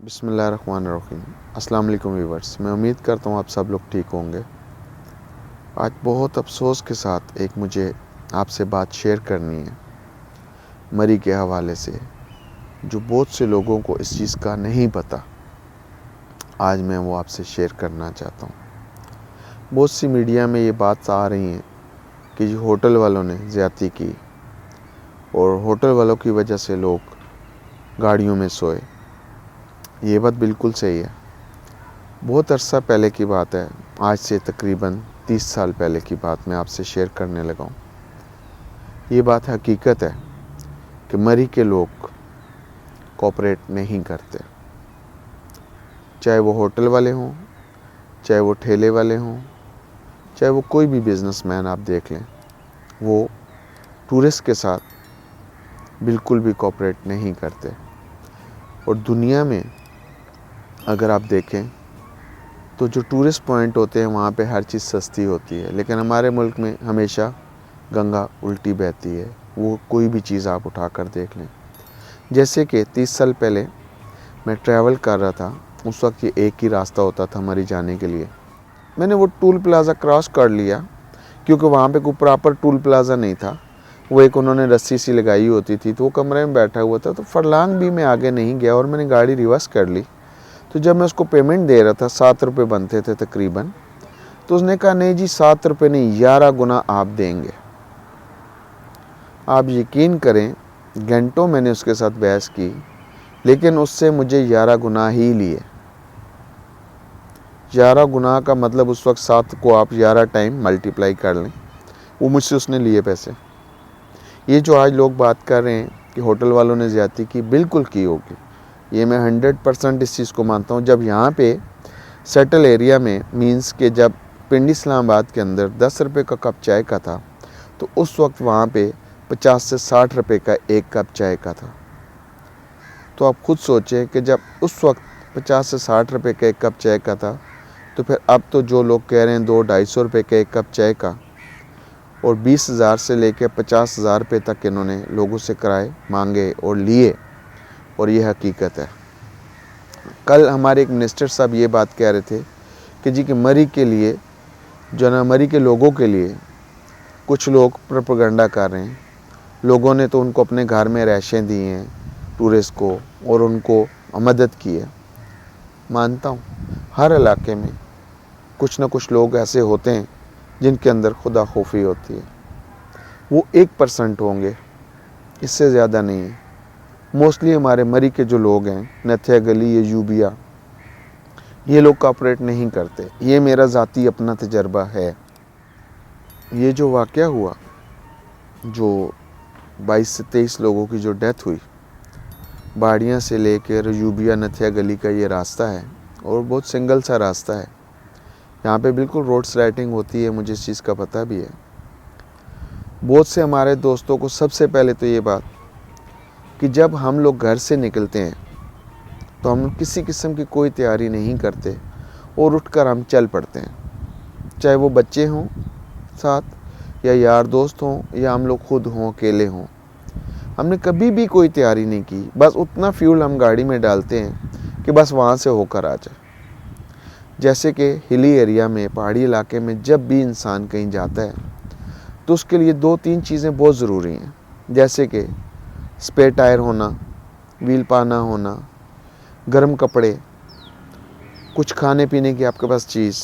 بسم اللہ الرحمن الرحیم۔ السلام علیکم ویورز، میں امید کرتا ہوں آپ سب لوگ ٹھیک ہوں گے۔ آج بہت افسوس کے ساتھ مجھے آپ سے بات شیئر کرنی ہے مری کے حوالے سے، جو بہت سے لوگوں کو اس چیز کا نہیں پتہ۔ آج میں وہ آپ سے شیئر کرنا چاہتا ہوں۔ بہت سی میڈیا میں یہ بات آ رہی ہیں کہ ہوٹل والوں نے زیادتی کی اور ہوٹل والوں کی وجہ سے لوگ گاڑیوں میں سوئے۔ یہ بات بالکل صحیح ہے۔ بہت عرصہ پہلے کی بات ہے، آج سے تقریباً 30 سال پہلے کی بات میں آپ سے شیئر کرنے لگا ہوں۔ یہ بات حقیقت ہے کہ مری کے لوگ کوآپریٹ نہیں کرتے، چاہے وہ ہوٹل والے ہوں، چاہے وہ ٹھیلے والے ہوں، چاہے وہ کوئی بھی بزنس مین آپ دیکھ لیں، وہ ٹورسٹ کے ساتھ بالکل بھی کوآپریٹ نہیں کرتے۔ اور دنیا میں اگر آپ دیکھیں تو جو ٹورسٹ پوائنٹ ہوتے ہیں وہاں پہ ہر چیز سستی ہوتی ہے، لیکن ہمارے ملک میں ہمیشہ گنگا الٹی بہتی ہے۔ وہ کوئی بھی چیز آپ اٹھا کر دیکھ لیں۔ جیسے کہ 30 سال پہلے میں ٹریول کر رہا تھا، اس وقت یہ ایک ہی راستہ ہوتا تھا مری جانے کے لیے۔ میں نے وہ ٹول پلازا کراس کر لیا، کیونکہ وہاں پہ کوئی پراپر ٹول پلازا نہیں تھا۔ وہ ایک انہوں نے رسی سی لگائی ہوتی تھی، تو وہ کمرے میں بیٹھا ہوا تھا، تو فرلانگ بھی میں آگے نہیں گیا اور میں نے گاڑی ریورس کر لی۔ تو جب میں اس کو پیمنٹ دے رہا تھا، 7 روپے بنتے تھے تقریباً، تو اس نے کہا نہیں جی 7 روپے نہیں، 11 گنا آپ دیں گے۔ آپ یقین کریں گھنٹوں میں نے اس کے ساتھ بحث کی، لیکن اس سے مجھے 11 گنا ہی لیے۔ 11 گنا کا مطلب اس وقت 7 کو آپ 11 ٹائم ملٹیپلائی کر لیں، وہ مجھ سے اس نے لیے پیسے۔ یہ جو آج لوگ بات کر رہے ہیں کہ ہوٹل والوں نے زیادتی کی، بالکل کی ہوگی، یہ میں 100% اس چیز کو مانتا ہوں۔ جب یہاں پہ سیٹل ایریا میں مینس کہ جب پنڈی اسلام آباد کے اندر 10 روپے کا کپ چائے کا تھا، تو اس وقت وہاں پہ 50 سے 60 روپے کا ایک کپ چائے کا تھا۔ تو آپ خود سوچیں کہ جب اس وقت 50 سے 60 روپے کا ایک کپ چائے کا تھا، تو پھر اب تو جو لوگ کہہ رہے ہیں 200-250 روپے کا ایک کپ چائے کا، اور 20,000 سے لے کے 50,000 روپے تک انہوں نے لوگوں سے کرائے مانگے اور لیے، اور یہ حقیقت ہے۔ کل ہمارے ایک منسٹر صاحب یہ بات کہہ رہے تھے کہ جی کہ مری کے لیے جو نا مری کے لوگوں کے لیے کچھ لوگ پروپیگنڈا کر رہے ہیں۔ لوگوں نے تو ان کو اپنے گھر میں رہائشیں دی ہیں ٹورسٹ کو، اور ان کو مدد کی ہے۔ مانتا ہوں ہر علاقے میں کچھ نہ کچھ لوگ ایسے ہوتے ہیں جن کے اندر خدا خوفی ہوتی ہے۔ وہ 1% ہوں گے، اس سے زیادہ نہیں ہے۔ موسٹلی ہمارے مری کے جو لوگ ہیں، نتھیا گلی یا یوبیا، یہ لوگ کوآپریٹ نہیں کرتے۔ یہ میرا ذاتی اپنا تجربہ ہے۔ یہ جو واقعہ ہوا، جو 22 سے 23 لوگوں کی جو ڈیتھ ہوئی، باڑیاں سے لے کے یوبیا نتھیا گلی کا یہ راستہ ہے، اور بہت سنگل سا راستہ ہے۔ یہاں پہ بالکل روڈ سلائٹنگ ہوتی ہے، مجھے اس چیز کا پتہ بھی ہے۔ بہت سے ہمارے دوستوں کو سب سے پہلے تو یہ بات کہ جب ہم لوگ گھر سے نکلتے ہیں تو ہم کسی قسم کی کوئی تیاری نہیں کرتے اور اٹھ کر ہم چل پڑتے ہیں، چاہے وہ بچے ہوں ساتھ یا یار دوست ہوں یا ہم لوگ خود ہوں، اکیلے ہوں۔ ہم نے کبھی بھی کوئی تیاری نہیں کی، بس اتنا فیول ہم گاڑی میں ڈالتے ہیں کہ بس وہاں سے ہو کر آ جائے۔ جیسے کہ ہلی ایریا میں، پہاڑی علاقے میں جب بھی انسان کہیں جاتا ہے تو اس کے لیے 2-3 چیزیں بہت ضروری ہیں، جیسے کہ اسپیئر ٹائر ہونا، ویل پانا ہونا، گرم کپڑے، کچھ کھانے پینے کی آپ کے پاس چیز،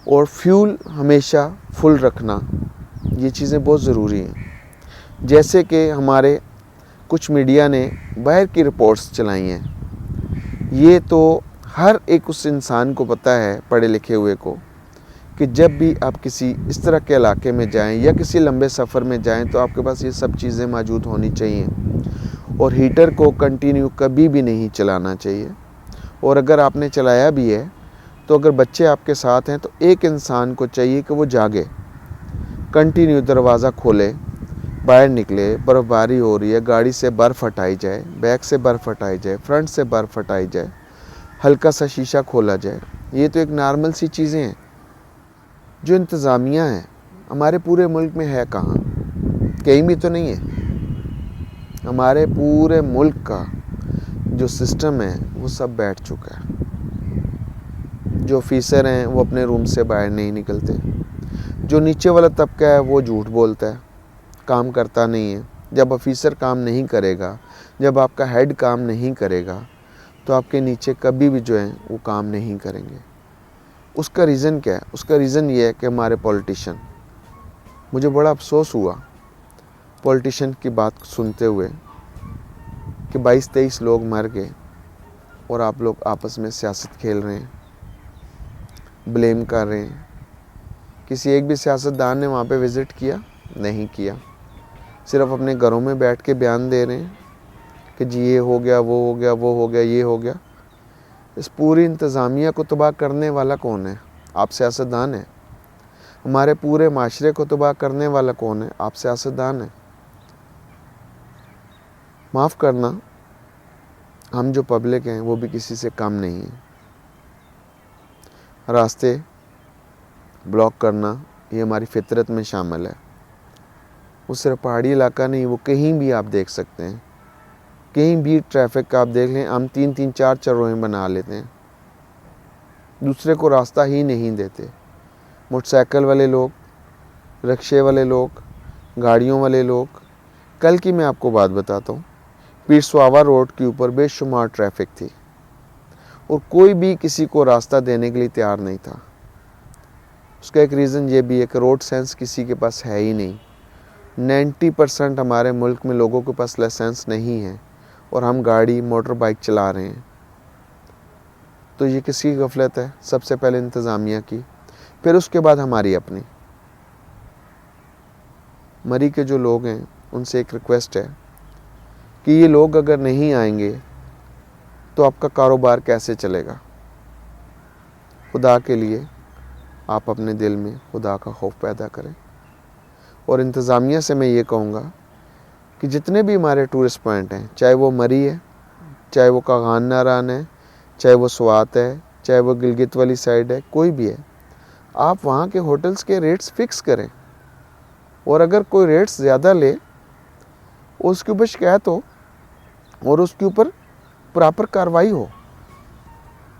اور فیول ہمیشہ فل رکھنا۔ یہ چیزیں بہت ضروری ہیں۔ جیسے کہ ہمارے کچھ میڈیا نے باہر کی رپورٹس چلائی ہیں، یہ تو ہر ایک اس انسان کو پتہ ہے، پڑھے لکھے ہوئے کو، کہ جب بھی آپ کسی اس طرح کے علاقے میں جائیں یا کسی لمبے سفر میں جائیں تو آپ کے پاس یہ سب چیزیں موجود ہونی چاہیے، اور ہیٹر کو کنٹینیو کبھی بھی نہیں چلانا چاہیے۔ اور اگر آپ نے چلایا بھی ہے تو اگر بچے آپ کے ساتھ ہیں تو ایک انسان کو چاہیے کہ وہ جاگے، کنٹینیو دروازہ کھولے، باہر نکلے، برف باری ہو رہی ہے، گاڑی سے برف ہٹائی جائے، بیک سے برف ہٹائی جائے، فرنٹ سے برف ہٹائی جائے، ہلکا سا شیشہ کھولا جائے۔ یہ تو ایک نارمل سی چیزیں ہیں جو انتظامیہ ہیں۔ ہمارے پورے ملک میں ہے کہاں؟ کہیں بھی تو نہیں ہے۔ ہمارے پورے ملک کا جو سسٹم ہے وہ سب بیٹھ چکا ہے. جو آفیسر ہیں وہ اپنے روم سے باہر نہیں نکلتے. جو نیچے والا طبقہ ہے وہ جھوٹ بولتا ہے, کام کرتا نہیں ہے. جب آفیسر کام نہیں کرے گا, جب آپ کا ہیڈ کام نہیں کرے گا, تو آپ کے نیچے کبھی بھی جو ہیں وہ کام نہیں کریں گے. اس کا ریزن کیا ہے؟ اس کا ریزن یہ ہے کہ ہمارے پولیٹیشین. مجھے بڑا افسوس ہوا پولیٹیشین کی بات سنتے ہوئے کہ 22-23 لوگ مر گئے اور آپ لوگ آپس میں سیاست کھیل رہے ہیں, بلیم کر رہے ہیں. کسی ایک بھی سیاستدان نے وہاں پہ وزٹ کیا؟ نہیں کیا. صرف اپنے گھروں میں بیٹھ کے بیان دے رہے ہیں کہ جی یہ ہو گیا, وہ ہو گیا, وہ ہو گیا, یہ ہو گیا. اس پوری انتظامیہ کو تباہ کرنے والا کون ہے؟ آپ سیاستدان ہیں. ہمارے پورے معاشرے کو تباہ کرنے والا کون ہے؟ آپ سیاستدان ہیں. معاف کرنا, ہم جو پبلک ہیں وہ بھی کسی سے کم نہیں ہیں. راستے بلاک کرنا یہ ہماری فطرت میں شامل ہے. وہ صرف پہاڑی علاقہ نہیں, وہ کہیں بھی آپ دیکھ سکتے ہیں. کہیں بھی ٹریفک کا آپ دیکھ لیں, ہم 3-3 4 چروہیں بنا لیتے ہیں, دوسرے کو راستہ ہی نہیں دیتے. موٹر سائیکل والے لوگ, رکشے والے لوگ, گاڑیوں والے لوگ. کل کی میں آپ کو بات بتاتا ہوں, پیر سواوا روڈ کے اوپر بے شمار ٹریفک تھی اور کوئی بھی کسی کو راستہ دینے کے لیے تیار نہیں تھا. اس کا ایک ریزن یہ بھی ہے کہ روڈ سینس کسی کے پاس ہے ہی نہیں. 90% ہمارے ملک میں لوگوں کے پاس لائسنس نہیں ہے اور ہم گاڑی موٹر بائک چلا رہے ہیں. تو یہ کس کی غفلت ہے؟ سب سے پہلے انتظامیہ کی, پھر اس کے بعد ہماری اپنی. مری کے جو لوگ ہیں ان سے ایک ریکویسٹ ہے کہ یہ لوگ اگر نہیں آئیں گے تو آپ کا کاروبار کیسے چلے گا؟ خدا کے لیے آپ اپنے دل میں خدا کا خوف پیدا کریں. اور انتظامیہ سے میں یہ کہوں گا کہ جتنے بھی ہمارے ٹورسٹ پوائنٹ ہیں, چاہے وہ مری ہے, چاہے وہ کاغان ناران ہے, چاہے وہ سوات ہے, چاہے وہ گلگت والی سائڈ ہے, کوئی بھی ہے, آپ وہاں کے ہوٹلز کے ریٹس فکس کریں. اور اگر کوئی ریٹس زیادہ لے, اس کے اوپر شکایت ہو اور اس کے اوپر پراپر کارروائی ہو.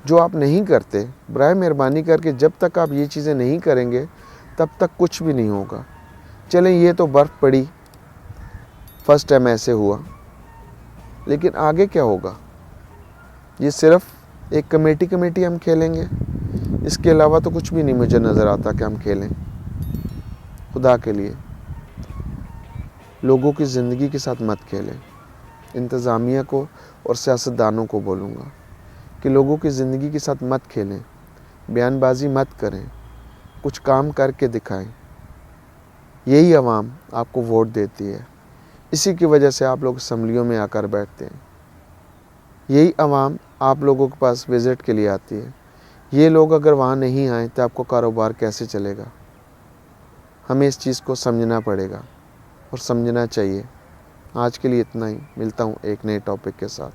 جو آپ نہیں کرتے, برائے مہربانی کر کے جب تک آپ یہ چیزیں نہیں کریں گے تب تک کچھ بھی نہیں ہوگا. چلیں یہ تو برف پڑی, فرسٹ ٹائم ایسے ہوا, لیکن آگے کیا ہوگا؟ یہ صرف ایک کمیٹی ہم کھیلیں گے, اس کے علاوہ تو کچھ بھی نہیں مجھے نظر آتا کہ ہم کھیلیں. خدا کے لیے لوگوں کی زندگی کے ساتھ مت کھیلیں. انتظامیہ کو اور سیاستدانوں کو بولوں گا کہ لوگوں کی زندگی کے ساتھ مت کھیلیں, بیان بازی مت کریں, کچھ کام کر کے دکھائیں. یہی عوام آپ کو ووٹ دیتی ہے, اسی کی وجہ سے آپ لوگ اسمبلیوں میں آ کر بیٹھتے ہیں. یہی عوام آپ لوگوں کے پاس وزٹ کے لیے آتی ہے. یہ لوگ اگر وہاں نہیں آئیں تو آپ کو کاروبار کیسے چلے گا؟ ہمیں اس چیز کو سمجھنا پڑے گا اور سمجھنا چاہیے. آج کے لیے اتنا ہی, ملتا ہوں ایک نئے ٹاپک کے ساتھ.